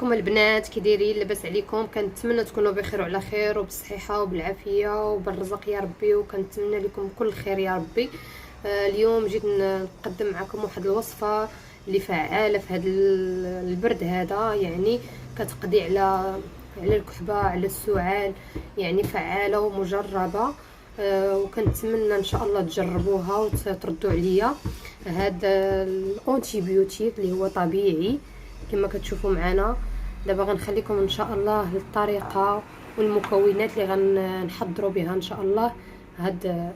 نتوما البنات كي دايرين؟ لاباس عليكم؟ كنتمنى تكونوا بخير وعلى خير وبالصحه وبالعافيه وبالرزق يا ربي، وكنتمنى لكم كل خير يا ربي. اليوم جيت نقدم معكم واحد الوصفه اللي فعاله في هذا البرد هذا، يعني كتقضي على الكحبه، على السعال، يعني فعاله ومجربه. وكنتمنى ان شاء الله تجربوها وتردوا عليا. هذا الانتيبيوتيك اللي هو طبيعي كما كتشوفوا معنا. دابا غنخليكم ان شاء الله الطريقه والمكونات اللي غنحضروا بها ان شاء الله هاد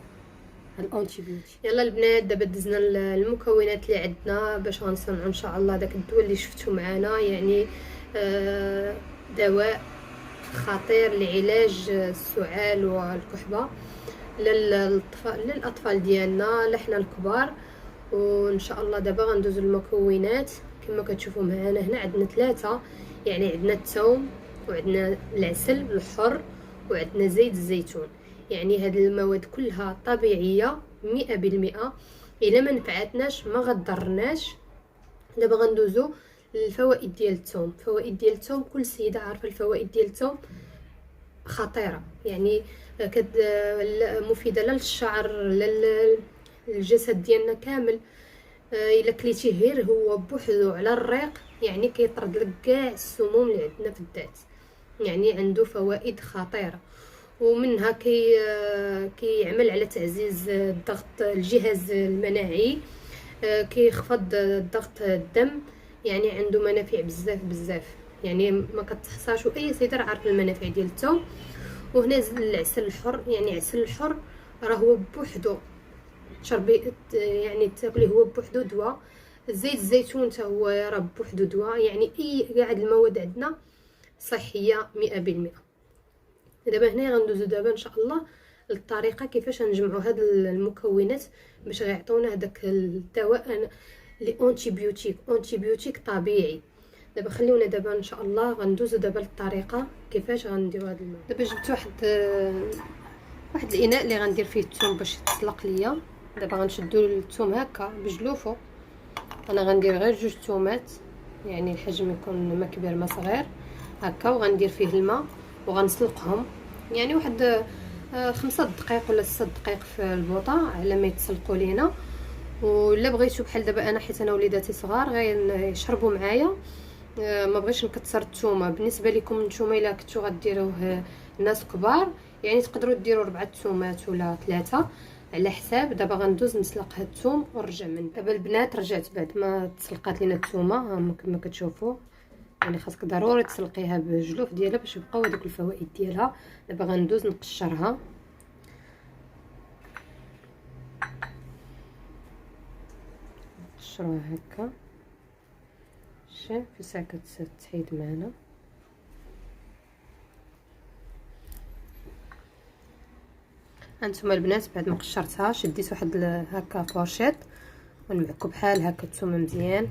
الانتيبيوتيك. يلا البنات، دابا دزنا المكونات اللي عندنا باش غنصنعوا ان شاء الله داك الدواء اللي شفتوا معنا، يعني دواء خطير لعلاج السعال والكحبه للاطفال ديالنا، لحنا الكبار. وان شاء الله دابا غندوزو المكونات كما كتشوفوا معنا. هنا عندنا 3، يعني عندنا الثوم وعندنا العسل الحر وعندنا زيت الزيتون. يعني هاد المواد كلها طبيعيه 100%. الا ما نفعتناش ما غضرناش. دابا غندوزو الفوائد ديال الثوم. فوائد ديال الثوم كل سيده عارفه الفوائد ديال الثوم خطيره، يعني مفيده لا للشعر لا للجسد ديالنا كامل. الا كليتيه غير هو بوحدو على الريق يعني كيطرد لك كاع السموم اللي عندنا في الذات، يعني عنده فوائد خطيره. ومنها كيعمل على تعزيز الضغط، الجهاز المناعي، كيخفض ضغط الدم، يعني عنده منافع بزاف يعني ما كتحصاش. اي سيدة عارف المنافع ديال الثوم. وهنا العسل الحر، يعني العسل الحر راه هو بوحدو تشربي، يعني تاكلي هو بوحدو دواء. زيت الزيتون حتى هو راه بوحدو دواء، يعني اي كاع المواد عندنا صحيه 100%. دابا هنا غندوزو دابا ان شاء الله الطريقه كيفاش نجمعوا هاد المكونات باش غيعطيونا هذاك الدواء لي انتيبيوتيك طبيعي. دابا خليونا دابا ان شاء الله غندوزو دابا للطريقه كيفاش غنديروا هاد الماء. دابا جبت واحد الاناء اللي غندير فيه الثوم باش يتسلق ليا. دابا غنشدو الثوم هكا بجلوفو. انا غندير غير 2 ثومات، يعني الحجم يكون ما كبير ما صغير هكا، وغندير فيه الماء وغنسلقهم يعني واحد 5 دقائق ولا 6 دقائق في البوطه على ما يتسلقوا لينا. ولا بغيتو بحال دابا انا حيت انا وليداتي صغار غيشربوا معايا، ما بغيتش نكثر الثومه. بالنسبه لكم نتوما الا كنتو غديروه الناس كبار يعني تقدروا ديروا 4 ثومات ولا 3 على حساب. دابا غندوز نسلق هاد الثوم ونرجع من دابا البنات. رجعت بعد ما تسلقات لينا الثومه كما كتشوفوا، يعني خاصك ضروري تسلقيها بجلوف ديالها باش يبقاو هذوك الفوائد ديالها. دابا غندوز نقشرها. نقشروها هكا شي في ساعه تحيد معنا. هانتوما البنات بعد ما قشرتها شديت واحد هكا فورشيط ونمعكو بحال هكا الثومه مزيان.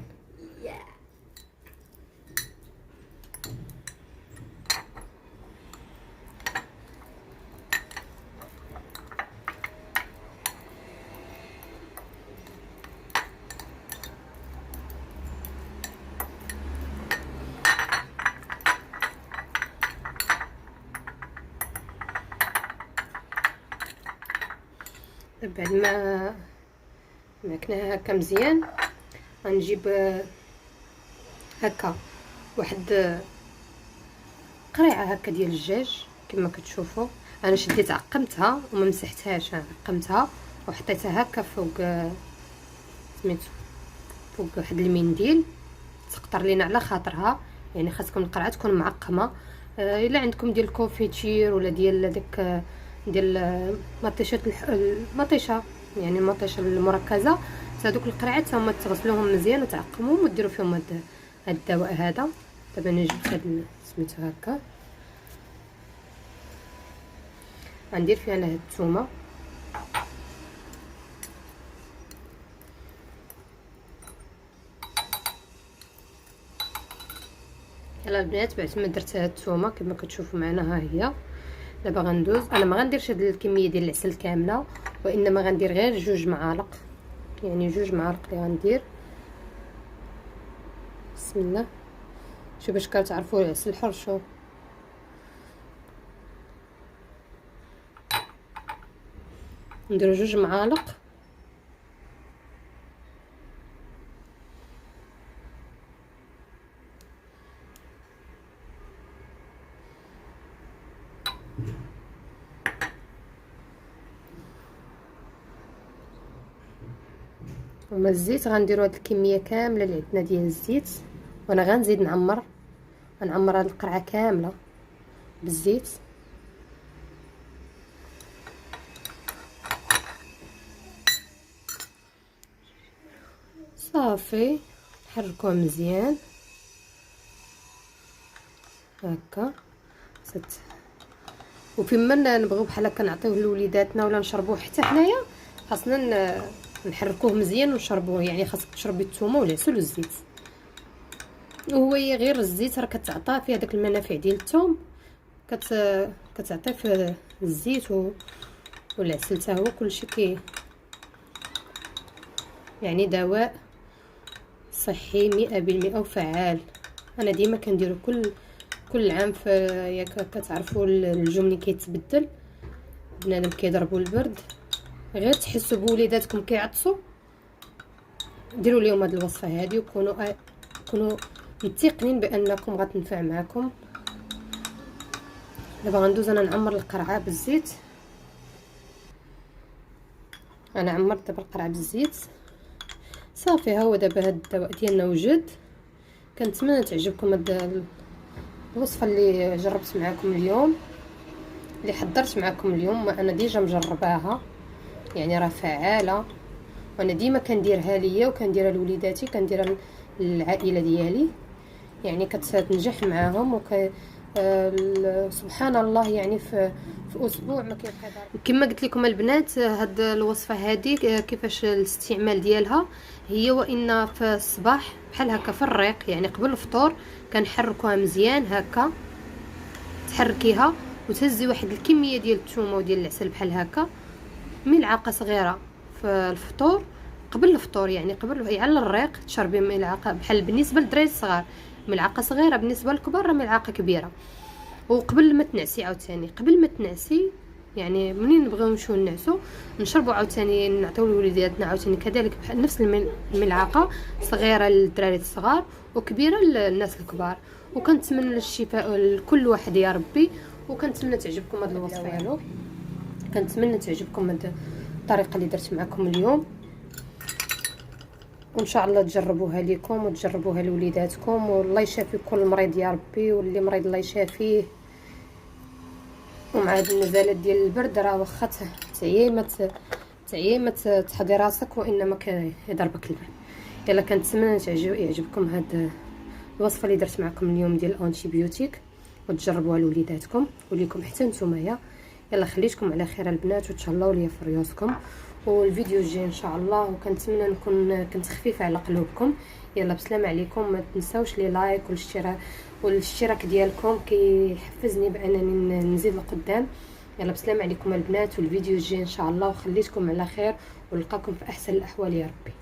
بعد ما معكناها هكا مزيان غنجيب هكا واحد قريعه هكا ديال الدجاج كما كتشوفوا. انا شديت عقمتها وما مسحتهاش، عقمتها وحطيتها هكا فوق سميتو فوق واحد المنديل تقطر لينا على خاطرها. يعني خاصكم القرعه تكون معقمه. الا عندكم ديال الكونفيتير ولا ديال داك ديال المطيشه، يعني المطيشه المركزه، هذوك القرعات هما تغسلوهم مزيان وتعقموهم وديروا فيهم هاد الدواء هذا. دابا انا جبت هاد سميتو هكا غندير فيها انا هاد الثومه. يلا البنات بعد ما درت هاد الثومه كما كتشوفوا معنا ها هي. دابا غندوز. انا ما غنديرش هاد الكميه ديال العسل كامله، وانما غندير غير 2 معالق، يعني 2 معالق اللي غندير. بسم الله. شوف باش كتعرفوا العسل الحر. شوف نديرو 2 معالق وما الزيت. غنديروا هاد الكميه كامله اللي عندنا ديال الزيت، وانا غنزيد نعمر هاد القرعه كامله بالزيت. صافي نحركوه مزيان هكا. وفيما نبغيو بحال هكا نعطيوه لوليداتنا ولا نشربوه حتى حنايا، خاصنا نحركوه مزيان ونشربوه. يعني خاصك تشربي الثومه والعسل والزيت، وهو غير الزيت راه كتعطى فيه هذاك المنافع ديال الثوم، كتعطيه في الزيت والعسل حتى هو كلشي يعني دواء صحي 100% وفعال. انا ديما كنديرو كل عام في ياك كتعرفوا الجو ملي كيتبدل بنادم كيضربوا البرد، غير تحسوا بوليداتكم كيعطسوا ديروا لهم هذه الوصفه هذه وكونوا متيقنين بانكم غتنفع معكم. دابا غندوز انا نعمر القرعه بالزيت. انا عمرت دابا القرعه بالزيت صافي. ها هو دابا هاد الدواء ديالنا وجد. كنتمنى تعجبكم هاد الوصفه اللي جربت معكم اليوم، اللي حضرت معكم اليوم. انا ديجا مجرباها، يعني راه فعاله، وانا ديما كنديرها ليا وكنديرها لوليداتي، كنديرها للعائله ديالي، يعني كتنجح معاهم. سبحان الله، يعني في اسبوع ما كيبقى. كما قلت لكم البنات، هاد الوصفه هذه كيفاش الاستعمال ديالها هي وان في الصباح بحال هكا في الريق، يعني قبل الفطور كنحركوها مزيان هكا، تحركيها وتهزي واحد الكميه ديال الثومه وديال العسل بحال هكا، ملعقه صغيره في الفطور قبل الفطور، يعني قبل على الريق تشربي ملعقه. بحال بالنسبه للدراري الصغار ملعقه صغيره، بالنسبه للكبار راه ملعقه كبيره. وقبل ما تنعسي عاوتاني، قبل ما تنعسي يعني منين نبغيو نمشيو نعسو نشربوا عاوتاني، نعطيو لوليداتنا عاوتاني كذلك بحال نفس الملعقه صغيره للدراري الصغار وكبيره للناس الكبار. وكنتمنى الشفاء لكل واحد يا ربي. وكنتمنى تعجبكم هذه الوصفه، كنتمنى تعجبكم هذه الطريقه اللي درت معكم اليوم، وان شاء الله تجربوها ليكم وتجربوها لوليداتكم. والله يشافي كل مريض يا ربي، واللي مريض الله يشافيه. ومع هاد النزلات ديال البرد راه واخا تعيمت تحضي راسك وانما كيضربك البرد. يلا كنتمنى يعجبكم هاد الوصفه اللي درت معكم اليوم ديال الانتي بيوتيك، وتجربوها لوليداتكم وليكم حتى نتوما. يلا خليتكم على خير البنات، وتهلاو ليا في ريوسكم، والفيديو الجاي ان شاء الله. وكنتمنى نكون كنت خفيفه على قلوبكم. يلا بسلام عليكم، ما تنساوش لي لايك والاشتراك ديالكم كيحفزني بانني نزيد لقدام. يلا بسلام عليكم البنات، والفيديو الجاي ان شاء الله. وخليتكم على خير، ونلقاكم في احسن الاحوال يا ربي.